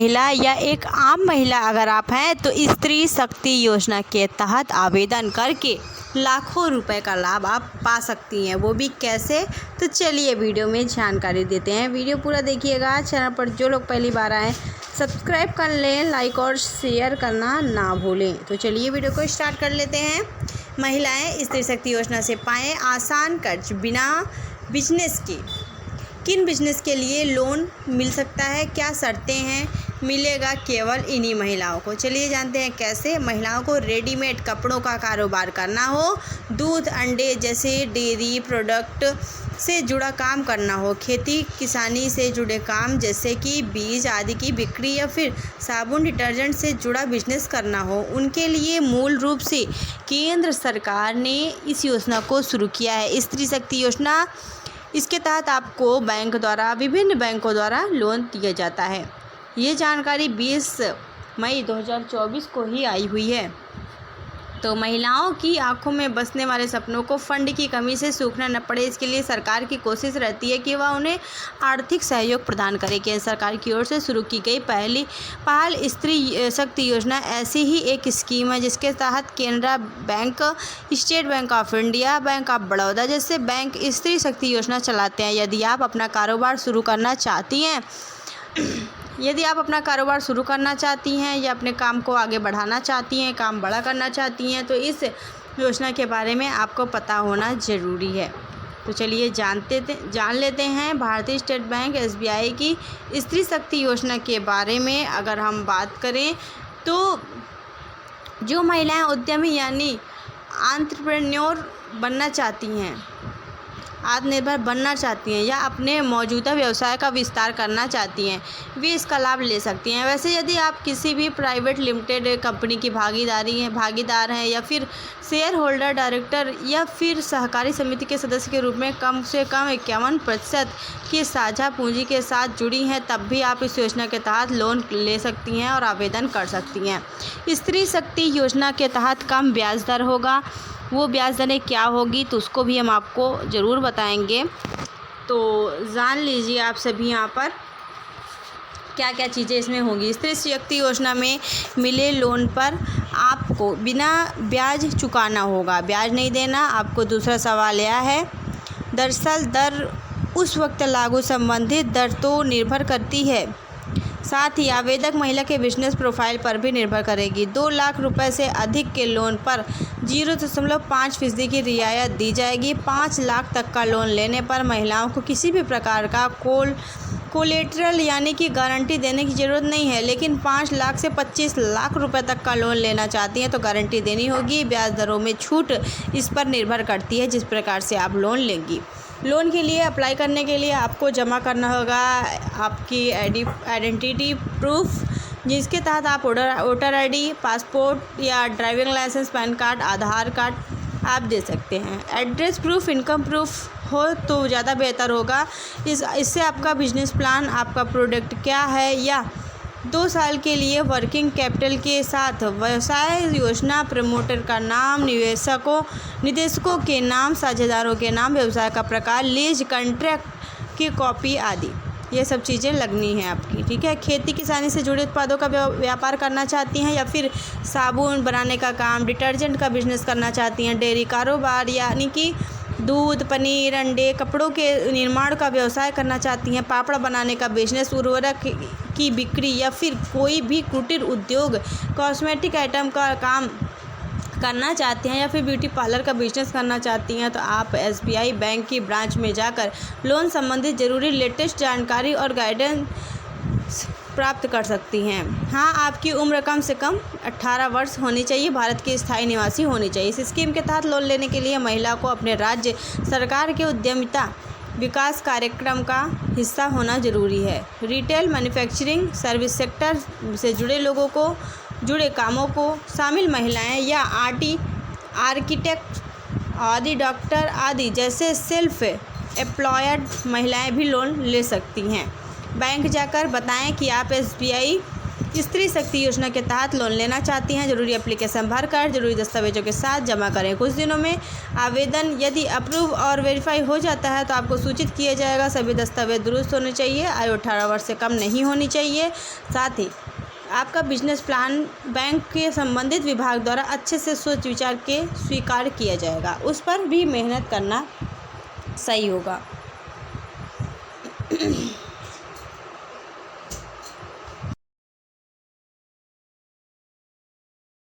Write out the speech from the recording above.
महिला या एक आम महिला अगर आप हैं तो स्त्री शक्ति योजना के तहत आवेदन करके लाखों रुपए का लाभ आप पा सकती हैं। वो भी कैसे, तो चलिए वीडियो में जानकारी देते हैं। वीडियो पूरा देखिएगा। चैनल पर जो लोग पहली बार आएँ सब्सक्राइब कर लें, लाइक और शेयर करना ना भूलें। तो चलिए वीडियो को स्टार्ट कर लेते हैं। महिलाएं स्त्री शक्ति योजना से पाएँ आसान कर्ज बिना बिजनेस के। किन बिजनेस के लिए लोन मिल सकता है, क्या शर्तें हैं, मिलेगा केवल इन्हीं महिलाओं को। चलिए जानते हैं कैसे। महिलाओं को रेडीमेड कपड़ों का कारोबार करना हो, दूध अंडे जैसे डेयरी प्रोडक्ट से जुड़ा काम करना हो, खेती किसानी से जुड़े काम जैसे कि बीज आदि की बिक्री या फिर साबुन डिटर्जेंट से जुड़ा बिजनेस करना हो, उनके लिए मूल रूप से केंद्र सरकार ने इस योजना को शुरू किया है, स्त्री शक्ति योजना। इसके तहत आपको विभिन्न बैंकों द्वारा लोन दिया जाता है। ये जानकारी 20 मई 2024 को ही आई हुई है। तो महिलाओं की आंखों में बसने वाले सपनों को फंड की कमी से सूखना न पड़े, इसके लिए सरकार की कोशिश रहती है कि वह उन्हें आर्थिक सहयोग प्रदान करे। केंद्र सरकार की ओर से शुरू की गई पहल स्त्री शक्ति योजना ऐसी ही एक स्कीम है जिसके तहत Canara bank, state bank of India, bank of Baroda जैसे बैंक स्त्री शक्ति योजना चलाते हैं। यदि आप अपना कारोबार शुरू करना चाहती हैं या अपने काम को आगे बढ़ाना चाहती हैं, काम बड़ा करना चाहती हैं, तो इस योजना के बारे में आपको पता होना ज़रूरी है। तो चलिए जान लेते हैं भारतीय स्टेट बैंक SBI की स्त्री शक्ति योजना के बारे में। अगर हम बात करें तो जो महिलाएं उद्यमी यानी एंटरप्रेन्योर आत्मनिर्भर बनना चाहती हैं या अपने मौजूदा व्यवसाय का विस्तार करना चाहती हैं, वे इसका लाभ ले सकती हैं। वैसे यदि आप किसी भी प्राइवेट लिमिटेड कंपनी की भागीदार हैं या फिर शेयर होल्डर, डायरेक्टर या फिर सहकारी समिति के सदस्य के रूप में कम से कम 51% की साझा पूंजी के साथ जुड़ी हैं, तब भी आप इस योजना के तहत लोन ले सकती हैं और आवेदन कर सकती हैं। स्त्री शक्ति योजना के तहत कम ब्याज दर होगा। वो ब्याज दरें क्या होगी तो उसको भी हम आपको ज़रूर बताएंगे। तो जान लीजिए आप सभी यहाँ पर क्या क्या चीज़ें इसमें होंगी। स्त्री शक्ति योजना में मिले लोन पर आपको बिना ब्याज चुकाना होगा, ब्याज नहीं देना आपको। दूसरा सवाल यह है, दरअसल दर उस वक्त लागू संबंधित दर तो निर्भर करती है, साथ ही आवेदक महिला के बिजनेस प्रोफाइल पर भी निर्भर करेगी। 2 लाख रुपए से अधिक के लोन पर 0.5% की रियायत दी जाएगी। 5 लाख तक का लोन लेने पर महिलाओं को किसी भी प्रकार का कोलेटरल यानी कि गारंटी देने की ज़रूरत नहीं है, लेकिन 5 लाख से 25 लाख रुपए तक का लोन लेना चाहती हैं तो गारंटी देनी होगी। ब्याज दरों में छूट इस पर निर्भर करती है जिस प्रकार से आप लोन लेंगी। लोन के लिए अप्लाई करने के लिए आपको जमा करना होगा आपकी आइडेंटिटी प्रूफ, जिसके तहत आप वोटर ID, पासपोर्ट या ड्राइविंग लाइसेंस, पैन कार्ड, आधार कार्ड आप दे सकते हैं। एड्रेस प्रूफ, इनकम प्रूफ हो तो ज़्यादा बेहतर होगा। इससे आपका बिजनेस प्लान, आपका प्रोडक्ट क्या है, या 2 साल के लिए वर्किंग कैपिटल के साथ व्यवसाय योजना, प्रमोटर का नाम, निदेशकों के नाम, साझेदारों के नाम, व्यवसाय का प्रकार, लीज कॉन्ट्रैक्ट की कॉपी आदि, ये सब चीज़ें लगनी हैं आपकी। ठीक है। खेती किसानी से जुड़े उत्पादों का व्यापार करना चाहती हैं या फिर साबुन बनाने का काम, डिटर्जेंट का बिजनेस करना चाहती हैं, डेयरी कारोबार यानी कि दूध, पनीर, अंडे, कपड़ों के निर्माण का व्यवसाय करना चाहती हैं, पापड़ बनाने का बिजनेस, उर्वरक की बिक्री या फिर कोई भी कुटीर उद्योग, कॉस्मेटिक आइटम का काम करना चाहते हैं या फिर ब्यूटी पार्लर का बिजनेस करना चाहती हैं, तो आप SBI बैंक की ब्रांच में जाकर लोन संबंधित ज़रूरी लेटेस्ट जानकारी और गाइडेंस प्राप्त कर सकती हैं। हाँ, आपकी उम्र कम से कम 18 वर्ष होनी चाहिए, भारत की स्थायी निवासी होनी चाहिए। इस स्कीम के तहत लोन लेने के लिए महिला को अपने राज्य सरकार के उद्यमिता विकास कार्यक्रम का हिस्सा होना ज़रूरी है। रिटेल, मैन्युफैक्चरिंग, सर्विस सेक्टर से जुड़े कामों को शामिल महिलाएं या आर्किटेक्ट आदि, डॉक्टर आदि जैसे सेल्फ एम्प्लॉयड महिलाएं भी लोन ले सकती हैं। बैंक जाकर बताएं कि आप SBI स्त्री शक्ति योजना के तहत लोन लेना चाहती हैं, जरूरी एप्लीकेशन भरकर जरूरी दस्तावेजों के साथ जमा करें। कुछ दिनों में आवेदन यदि अप्रूव और वेरीफाई हो जाता है तो आपको सूचित किया जाएगा। सभी दस्तावेज दुरुस्त होने चाहिए, आयु 18 वर्ष से कम नहीं होनी चाहिए। साथ ही आपका बिजनेस प्लान बैंक के संबंधित विभाग द्वारा अच्छे से सोच विचार के स्वीकार किया जाएगा, उस पर भी मेहनत करना सही होगा।